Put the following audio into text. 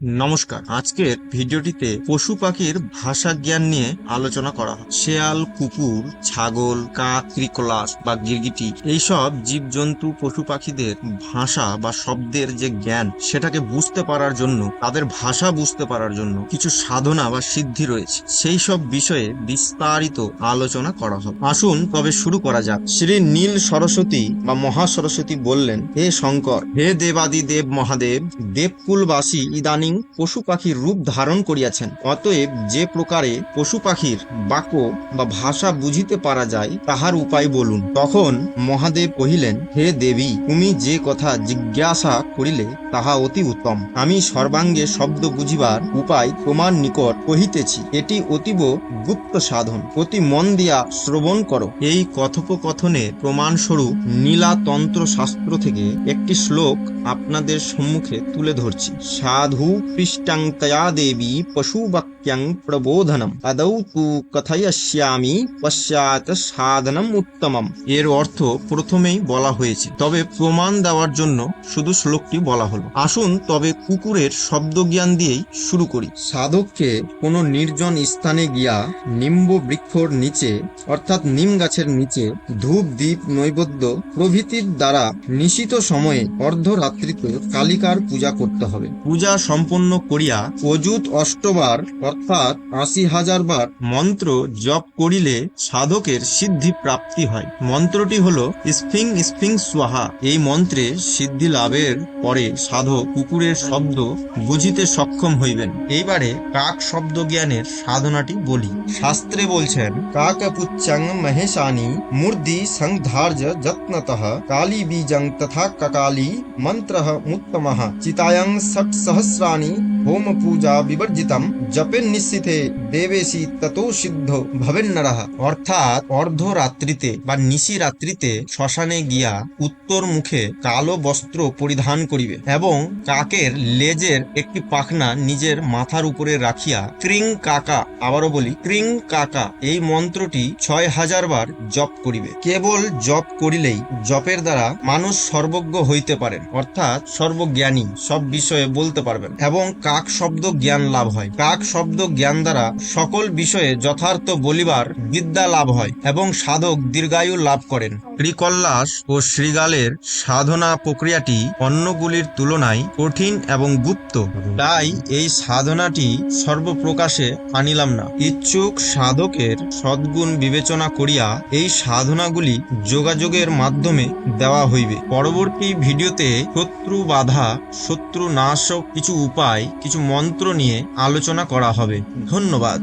নমস্কার। আজকের ভিডিওটিতে পশু পাখির ভাষা জ্ঞান নিয়ে আলোচনা করা হয়। শেয়াল, কুকুর, ছাগল, কাক, ক্রিকলাস বা গিরগিটি এইসব জীবজন্তু পশু পাখিদের ভাষা বা শব্দের যে জ্ঞান সেটাকে বুঝতে পারার জন্য, তাদের ভাষা বুঝতে পারার জন্য কিছু সাধনা বা সিদ্ধি রয়েছে। সেই সব বিষয়ে বিস্তারিত আলোচনা করা হবে। আসুন তবে শুরু করা যাক। শ্রী নীল সরস্বতী বা মহা সরস্বতী বললেন, হে শঙ্কর, হে দেবাদি দেব মহাদেব, দেবকুলবাসী ইদানিং পশু পাখির রূপ ধারণ করিয়াছেন। অতএব যে প্রকারে পশু পাখির বাক্য বা ভাষা বুঝিতে পারা যায় তাহার উপায় বলুন। তখন মহাদেব কহিলেন, হে দেবী, তুমি যে কথা জিজ্ঞাসা করিলে তাহা অতি উত্তম। আমি সর্বাঙ্গে শব্দ বুঝিবার উপায় তোমার নিকট কহিতেছি। এটি অতীব গুপ্ত সাধন, অতি মন দিয়া শ্রবণ করো। এই কথোপকথনের প্রমাণস্বরূপ নীলাতন্ত্র শাস্ত্র থেকে একটি শ্লোক আপনাদের সম্মুখে তুলে ধরছি। সাধু পৃষ্টাং তয়া দেবী পশু বাক্যাং প্রবোধনম আদৌ তু কথয়স্যামি পশ্চাৎ সাধনম উত্তমম। এর অর্থ প্রথমেই বলা হয়েছে, তবে প্রমাণ দেওয়ার জন্য শুধু শ্লোকটি বলা হলো। আসুন তবে কুকুরের শব্দ জ্ঞান দিয়েই শুরু করি। সাধককে কোনো নির্জন স্থানে গিয়া নিম্ব বৃক্ষর নিচে অর্থাৎ নিম গাছের নিচে ধূপ দীপ নৈবেদ্য প্রভৃতির দ্বারা নিশিত সময়ে অর্ধরাত্রিতে কালিকার পূজা করতে হবে। পূজা সম্পন্ন করিয়া অযুত অষ্টবার অর্থাৎ ৮০,০০০ বার মন্ত্র জপ করিলে সাধকের সিদ্ধি প্রাপ্তি হয়। মন্ত্রটি হল স্ফিং স্ফিং স্বাহা। এই মন্ত্রে সিদ্ধি লাভের পরে সাধক কুকুরের শব্দ বুঝিতে সক্ষম হইবেন। এইবারে কাক শব্দ জ্ঞানের সাধনাটি বলি। শাস্ত্রে বলছেন, কাকপুচ্ছং মহেশানি মূর্ধি সংধার্য যত্নতঃ কালী বীজং তথা কাকালী মন্ত্রঃ উত্তমঃ চিতায়ং ষট সহস্রাণি হোম পূজা বিবর্জিতম জপে নিশ্চিতে দেবেশি ততো সিদ্ধ ভবেন্নরঃ। অর্থাৎ অর্ধরাত্রিতে বা নিশি রাত্রিতে শ্মশানে গিয়া উত্তর মুখে কালো বস্ত্র পরিধান করিবে এবং কাকের লেজের একটি পাখনা নিজের মাথার উপরে রাখিয়া ক্রিং কাকা, আবারও বলি ক্রিং কাকা, এই মন্ত্রটি ৬,০০০ বার জপ করিবে। কেবল জপ করিলেই জপের দ্বারা মানুষ সর্বজ্ঞ হইতে পারেন, অর্থাৎ সর্বজ্ঞানী, সব বিষয়ে বলতে পারবেন এবং কাক শব্দ জ্ঞান লাভ হয়। কাক শব্দ জ্ঞান দ্বারা সকল বিষয়ে যথার্থ বলিবার বিদ্যা লাভ হয় এবং সাধক দীর্ঘায়ু লাভ করেন। ক্রিকল্লাস ও শৃগালের সাধনা প্রক্রিয়াটি অন্যগুলির তুলনায় কঠিন এবং গুপ্ত, তাই এই সাধনাটি সর্বপ্রকাশে আনিলাম না। ইচ্ছুক সাধকের সদ্গুণ বিবেচনা করিয়া এই সাধনাগুলি যোগাযোগের মাধ্যমে দেওয়া হইবে। পরবর্তী ভিডিওতে শত্রু বাধা, শত্রু নাশক কিছু উপায়, কিছু মন্ত্র নিয়ে আলোচনা করা হবে। ধন্যবাদ।